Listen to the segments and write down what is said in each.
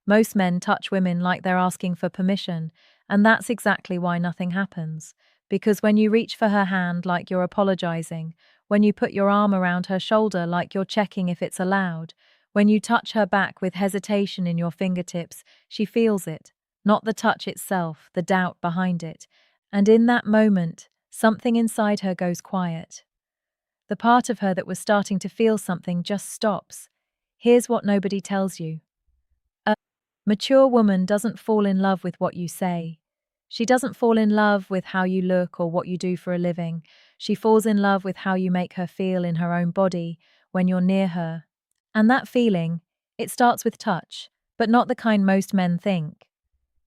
Most men touch women like they're asking for permission, and that's exactly why nothing happens. Because when you reach for her hand like you're apologizing, when you put your arm around her shoulder like you're checking if it's allowed, when you touch her back with hesitation in your fingertips, she feels it, not the touch itself, the doubt behind it. And in that moment, something inside her goes quiet. The part of her that was starting to feel something just stops. Here's what nobody tells you. A mature woman doesn't fall in love with what you say. She doesn't fall in love with how you look or what you do for a living. She falls in love with how you make her feel in her own body when you're near her. And that feeling, it starts with touch, but not the kind most men think.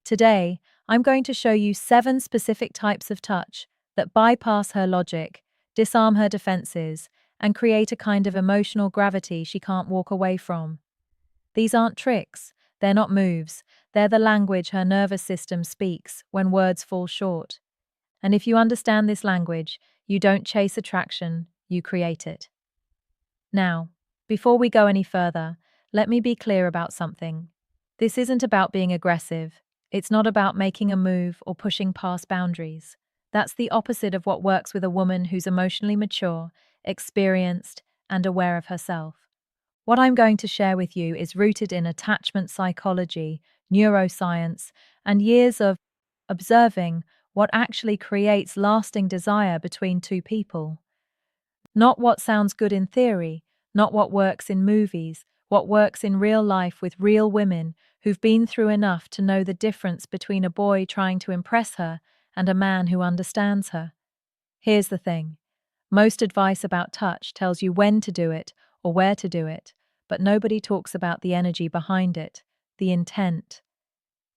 Today, I'm going to show you 7 specific types of touch that bypass her logic, disarm her defenses, and create a kind of emotional gravity she can't walk away from. These aren't tricks, they're not moves, they're the language her nervous system speaks when words fall short. And if you understand this language, you don't chase attraction, you create it. Now, before we go any further, let me be clear about something. This isn't about being aggressive. It's not about making a move or pushing past boundaries. That's the opposite of what works with a woman who's emotionally mature, experienced, and aware of herself. What I'm going to share with you is rooted in attachment psychology, neuroscience, and years of observing what actually creates lasting desire between two people. Not what sounds good in theory, not what works in movies, what works in real life with real women who've been through enough to know the difference between a boy trying to impress her and a man who understands her. Here's the thing. Most advice about touch tells you when to do it or where to do it, but nobody talks about the energy behind it, the intent.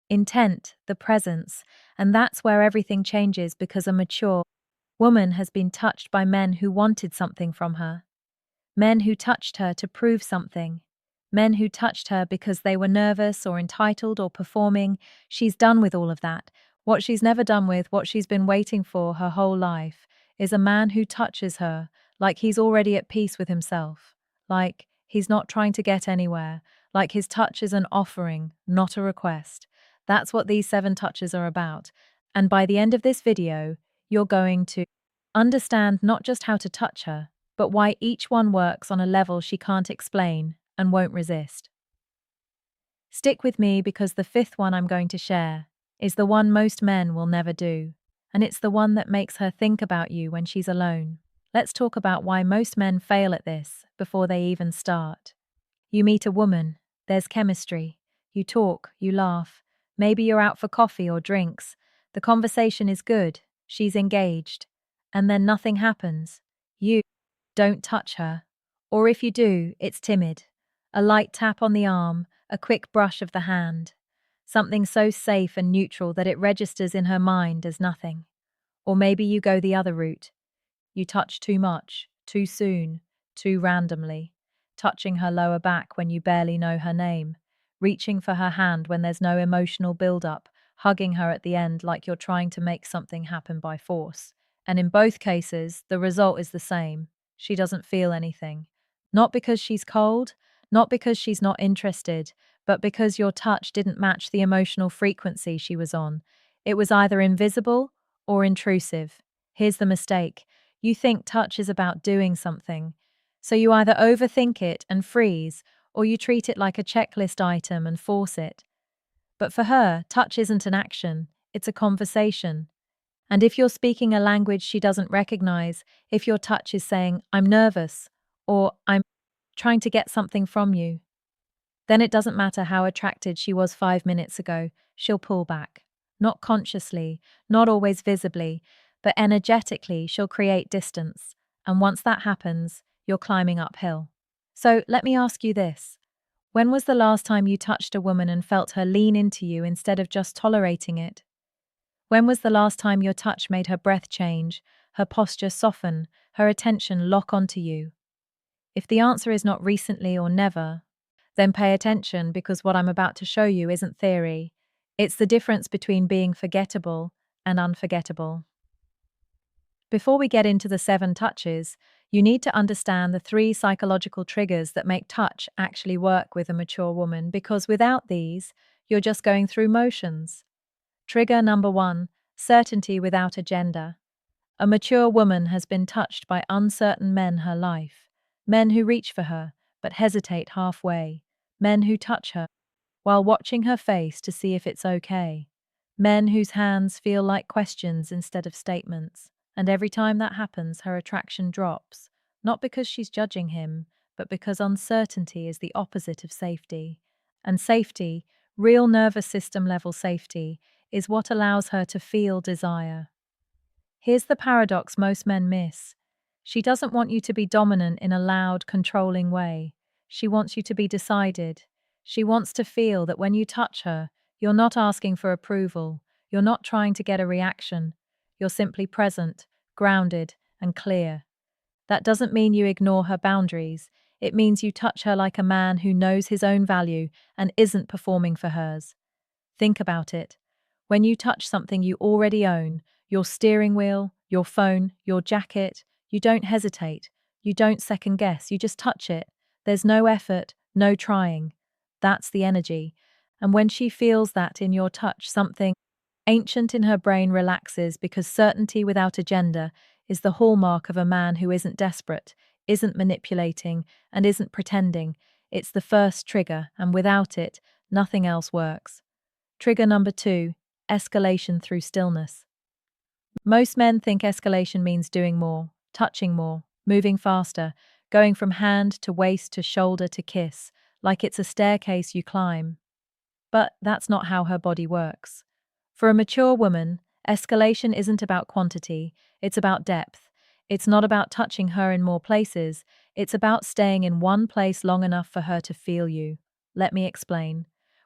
Intent, the presence, and that's where everything changes because a mature woman has been touched by men who wanted something from her. Men who touched her to prove something. Men who touched her because they were nervous or entitled or performing. She's done with all of that. What she's never done with, what she's been waiting for her whole life, is a man who touches her like he's already at peace with himself, like he's not trying to get anywhere, like his touch is an offering, not a request. That's what these 7 touches are about. And by the end of this video, you're going to understand not just how to touch her, but why each one works on a level she can't explain and won't resist. Stick with me because the 5th one I'm going to share is the one most men will never do, and it's the one that makes her think about you when she's alone. Let's talk about why most men fail at this before they even start. You meet a woman, there's chemistry. You talk, you laugh. Maybe you're out for coffee or drinks. The conversation is good, she's engaged. And then nothing happens. You don't touch her. Or if you do, it's timid. A light tap on the arm, a quick brush of the hand. Something so safe and neutral that it registers in her mind as nothing. Or maybe you go the other route. You touch too much, too soon, too randomly. Touching her lower back when you barely know her name. Reaching for her hand when there's no emotional build-up. Hugging her at the end like you're trying to make something happen by force. And in both cases, the result is the same. She doesn't feel anything. Not because she's cold, not because she's not interested, but because your touch didn't match the emotional frequency she was on. It was either invisible or intrusive. Here's the mistake. You think touch is about doing something. So you either overthink it and freeze, or you treat it like a checklist item and force it. But for her, touch isn't an action, it's a conversation. And if you're speaking a language she doesn't recognize, if your touch is saying, I'm nervous, or I'm trying to get something from you, then it doesn't matter how attracted she was 5 minutes ago, she'll pull back. Not consciously, not always visibly, but energetically she'll create distance. And once that happens, you're climbing uphill. So let me ask you this. When was the last time you touched a woman and felt her lean into you instead of just tolerating it? When was the last time your touch made her breath change, her posture soften, her attention lock onto you? If the answer is not recently or never, then pay attention because what I'm about to show you isn't theory. It's the difference between being forgettable and unforgettable. Before we get into the 7 touches, you need to understand the 3 psychological triggers that make touch actually work with a mature woman because without these, you're just going through motions. Trigger number 1, certainty without agenda. A mature woman has been touched by uncertain men her life. Men who reach for her, but hesitate halfway. Men who touch her while watching her face to see if it's okay. Men whose hands feel like questions instead of statements. And every time that happens, her attraction drops. Not because she's judging him, but because uncertainty is the opposite of safety. And safety, real nervous system level safety, is what allows her to feel desire. Here's the paradox most men miss. She doesn't want you to be dominant in a loud, controlling way. She wants you to be decided. She wants to feel that when you touch her, you're not asking for approval. You're not trying to get a reaction. You're simply present, grounded, and clear. That doesn't mean you ignore her boundaries. It means you touch her like a man who knows his own value and isn't performing for hers. Think about it. When you touch something you already own, your steering wheel, your phone, your jacket, you don't hesitate. You don't second guess. You just touch it. There's no effort, no trying. That's the energy. And when she feels that in your touch, something ancient in her brain relaxes because certainty without agenda is the hallmark of a man who isn't desperate, isn't manipulating, and isn't pretending. It's the first trigger, and without it, nothing else works. Trigger number 2, escalation through stillness. Most men think escalation means doing more, touching more, moving faster, going from hand to waist to shoulder to kiss, like it's a staircase you climb. But that's not how her body works. For a mature woman, escalation isn't about quantity, it's about depth. It's not about touching her in more places, it's about staying in one place long enough for her to feel you. Let me explain.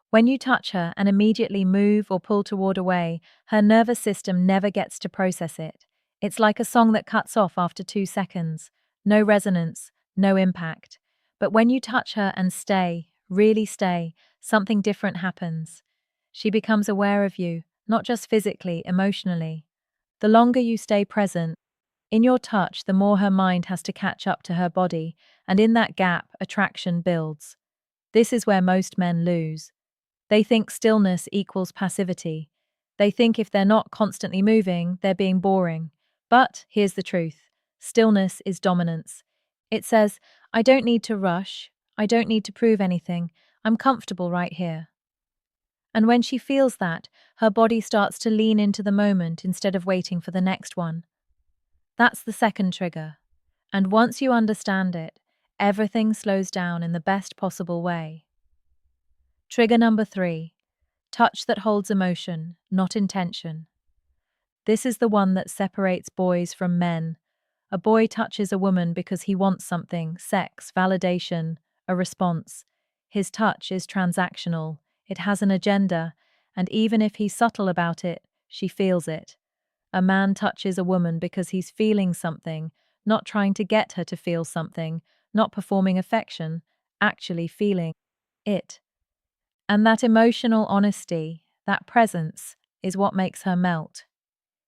When you touch her and immediately move or pull toward away, her nervous system never gets to process it. It's like a song that cuts off after 2 seconds. No resonance, no impact. But when you touch her and stay, really stay, something different happens. She becomes aware of you, not just physically, emotionally. The longer you stay present, in your touch, the more her mind has to catch up to her body, and in that gap, attraction builds. This is where most men lose. They think stillness equals passivity. They think if they're not constantly moving, they're being boring. But here's the truth. Stillness is dominance. It says, I don't need to rush. I don't need to prove anything. I'm comfortable right here. And when she feels that, her body starts to lean into the moment instead of waiting for the next one. That's the second trigger. And once you understand it, everything slows down in the best possible way. Trigger number 3, touch that holds emotion, not intention. This is the one that separates boys from men. A boy touches a woman because he wants something, sex, validation, a response. His touch is transactional, it has an agenda, and even if he's subtle about it, she feels it. A man touches a woman because he's feeling something, not trying to get her to feel something, not performing affection, actually feeling it. And that emotional honesty, that presence, is what makes her melt.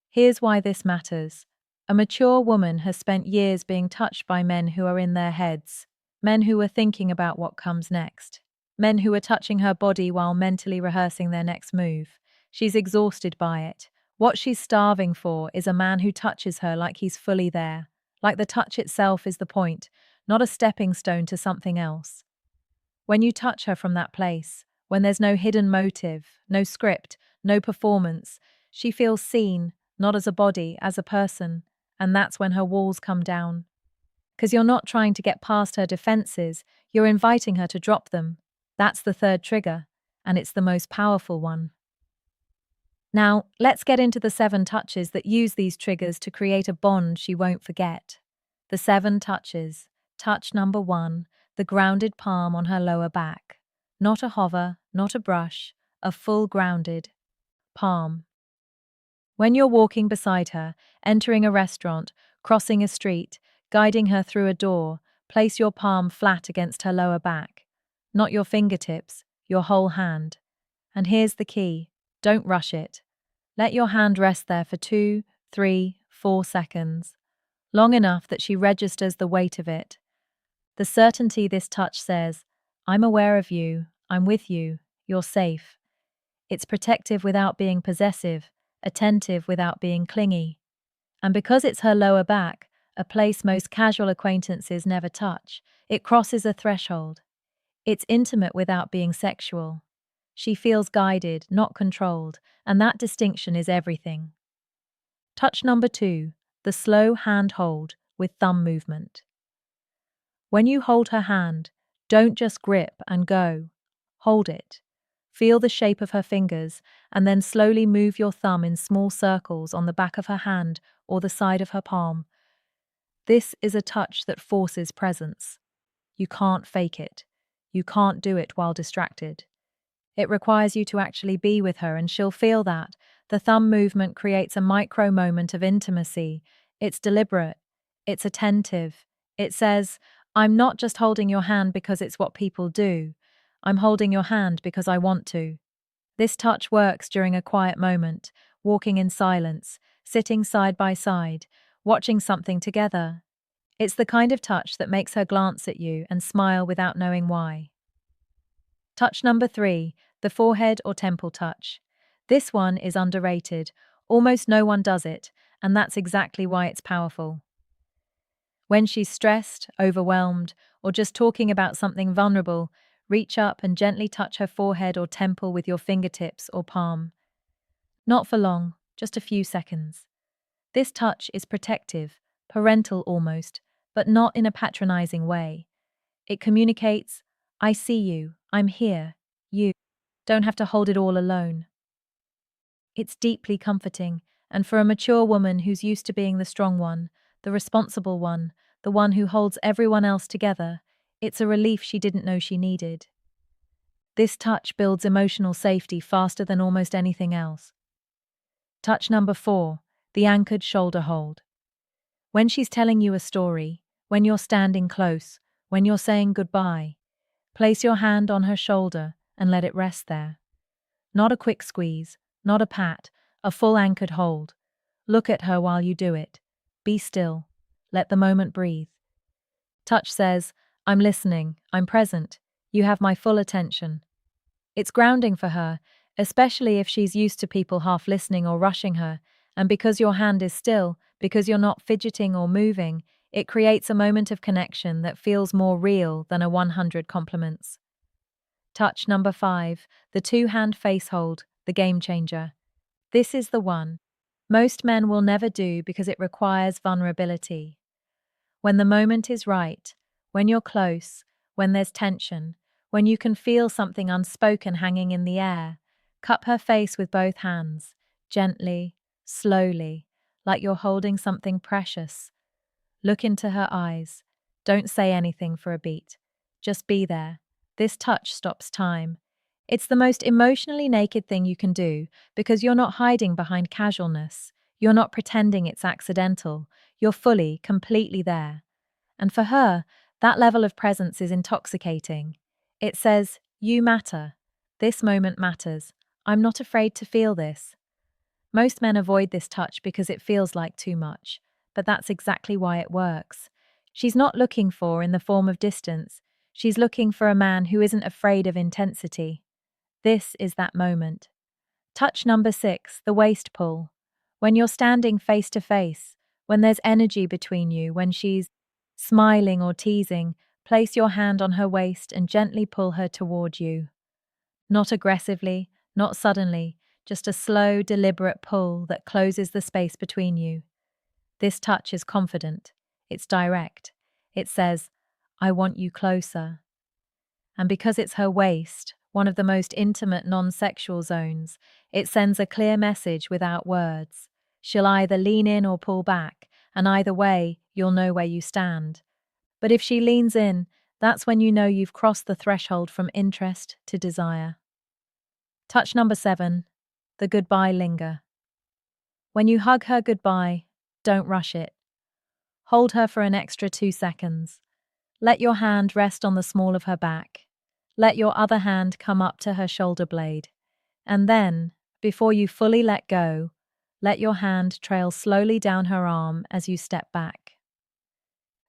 Here's why this matters. A mature woman has spent years being touched by men who are in their heads, men who are thinking about what comes next, men who are touching her body while mentally rehearsing their next move. She's exhausted by it. What she's starving for is a man who touches her like he's fully there, like the touch itself is the point, not a stepping stone to something else. When you touch her from that place, when there's no hidden motive, no script, no performance, she feels seen, not as a body, as a person, and that's when her walls come down. Because you're not trying to get past her defenses, you're inviting her to drop them. That's the third trigger, and it's the most powerful one. Now, let's get into the 7 touches that use these triggers to create a bond she won't forget. The 7 touches. Touch number 1, the grounded palm on her lower back. Not a hover, not a brush, a full grounded palm. When you're walking beside her, entering a restaurant, crossing a street, guiding her through a door, place your palm flat against her lower back. Not your fingertips, your whole hand. And here's the key. Don't rush it. Let your hand rest there for 2, 3, 4 seconds. Long enough that she registers the weight of it. The certainty this touch says, I'm aware of you, I'm with you, you're safe. It's protective without being possessive, attentive without being clingy. And because it's her lower back, a place most casual acquaintances never touch, it crosses a threshold. It's intimate without being sexual. She feels guided, not controlled, and that distinction is everything. Touch number 2, the slow hand hold with thumb movement. When you hold her hand, don't just grip and go. Hold it. Feel the shape of her fingers, and then slowly move your thumb in small circles on the back of her hand or the side of her palm. This is a touch that forces presence. You can't fake it. You can't do it while distracted. It requires you to actually be with her, and she'll feel that. The thumb movement creates a micro moment of intimacy. It's deliberate. It's attentive. It says, I'm not just holding your hand because it's what people do. I'm holding your hand because I want to. This touch works during a quiet moment, walking in silence, sitting side by side, watching something together. It's the kind of touch that makes her glance at you and smile without knowing why. Touch number 3, the forehead or temple touch. This one is underrated. Almost no one does it, and that's exactly why it's powerful. When she's stressed, overwhelmed, or just talking about something vulnerable, reach up and gently touch her forehead or temple with your fingertips or palm. Not for long, just a few seconds. This touch is protective, parental almost, but not in a patronizing way. It communicates, I see you, I'm here, you don't have to hold it all alone. It's deeply comforting, and for a mature woman who's used to being the strong one, the responsible one, the one who holds everyone else together, it's a relief she didn't know she needed. This touch builds emotional safety faster than almost anything else. Touch number 4, the anchored shoulder hold. When she's telling you a story, when you're standing close, when you're saying goodbye, place your hand on her shoulder and let it rest there. Not a quick squeeze, not a pat, a full anchored hold. Look at her while you do it. Be still. Let the moment breathe. Touch says, I'm listening, I'm present, you have my full attention. It's grounding for her, especially if she's used to people half listening or rushing her, and because your hand is still, because you're not fidgeting or moving, it creates a moment of connection that feels more real than a 100 compliments. Touch number 5, the two-hand face hold, the game changer. This is the one most men will never do because it requires vulnerability. When the moment is right, when you're close, when there's tension, when you can feel something unspoken hanging in the air, cup her face with both hands, gently, slowly, like you're holding something precious. Look into her eyes. Don't say anything for a beat. Just be there. This touch stops time. It's the most emotionally naked thing you can do because you're not hiding behind casualness. You're not pretending it's accidental. You're fully, completely there. And for her, that level of presence is intoxicating. It says, you matter. This moment matters. I'm not afraid to feel this. Most men avoid this touch because it feels like too much, but that's exactly why it works. She's not looking for in the form of distance. She's looking for a man who isn't afraid of intensity. This is that moment. Touch number 6, the waist pull. When you're standing face to face, when there's energy between you, when she's smiling or teasing, place your hand on her waist and gently pull her toward you. Not aggressively, not suddenly, just a slow, deliberate pull that closes the space between you. This touch is confident. It's direct. It says, I want you closer. And because it's her waist, one of the most intimate non-sexual zones, it sends a clear message without words. She'll either lean in or pull back, and either way, you'll know where you stand. But if she leans in, that's when you know you've crossed the threshold from interest to desire. Touch number 7, the goodbye linger. When you hug her goodbye, don't rush it. Hold her for an extra 2 seconds. Let your hand rest on the small of her back. Let your other hand come up to her shoulder blade. And then, before you fully let go, let your hand trail slowly down her arm as you step back.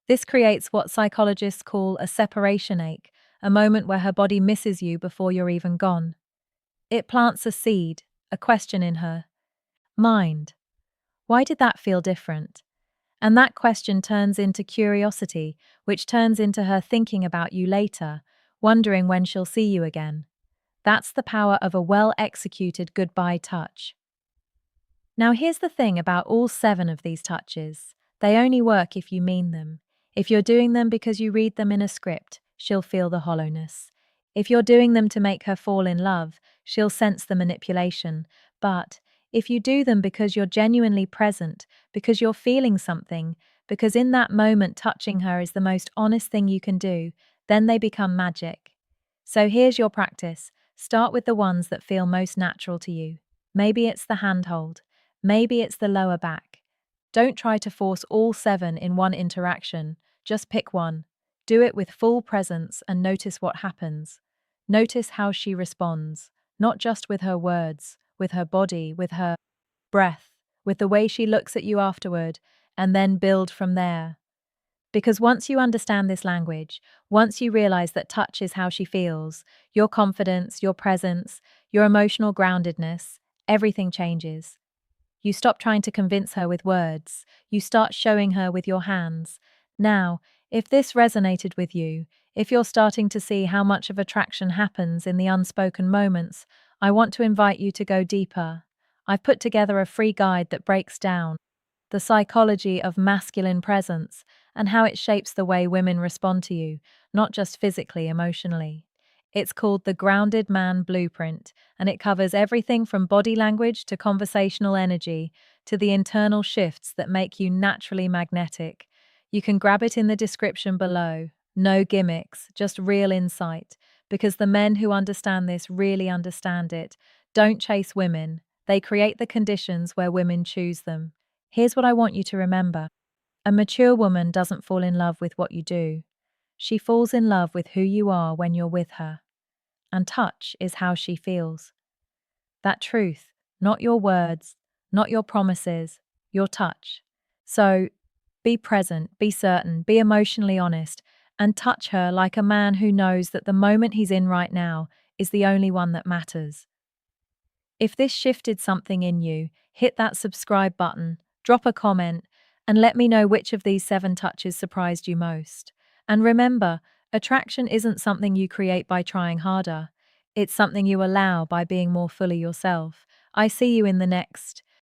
This creates what psychologists call a separation ache, a moment where her body misses you before you're even gone. It plants a seed, a question in her mind. Why did that feel different? And that question turns into curiosity, which turns into her thinking about you later, wondering when she'll see you again. That's the power of a well executed goodbye touch. Now, here's the thing about all 7 of these touches: they only work if you mean them. If you're doing them because you read them in a script, she'll feel the hollowness. If you're doing them to make her fall in love, she'll sense the manipulation. But if you do them because you're genuinely present, because you're feeling something, because in that moment touching her is the most honest thing you can do, then they become magic. So here's your practice. Start with the ones that feel most natural to you. Maybe it's the handhold. Maybe it's the lower back. Don't try to force all 7 in one interaction. Just pick one. Do it with full presence and notice what happens. Notice how she responds, not just with her words, with her body, with her breath, with the way she looks at you afterward, and then build from there. Because once you understand this language, once you realize that touch is how she feels, your confidence, your presence, your emotional groundedness, everything changes. You stop trying to convince her with words. You start showing her with your hands. Now, if this resonated with you, if you're starting to see how much of attraction happens in the unspoken moments, I want to invite you to go deeper. I've put together a free guide that breaks down the psychology of masculine presence and how it shapes the way women respond to you, not just physically, emotionally. It's called the Grounded Man Blueprint, and it covers everything from body language to conversational energy to the internal shifts that make you naturally magnetic. You can grab it in the description below. No gimmicks, just real insight, because the men who understand this really understand it. Don't chase women. They create the conditions where women choose them. Here's what I want you to remember. A mature woman doesn't fall in love with what you do. She falls in love with who you are when you're with her. And touch is how she feels. That truth, not your words, not your promises, your touch. So be present, be certain, be emotionally honest, and touch her like a man who knows that the moment he's in right now is the only one that matters. If this shifted something in you, hit that subscribe button, drop a comment, and let me know which of these 7 touches surprised you most. And remember, attraction isn't something you create by trying harder. It's something you allow by being more fully yourself. I see you in the next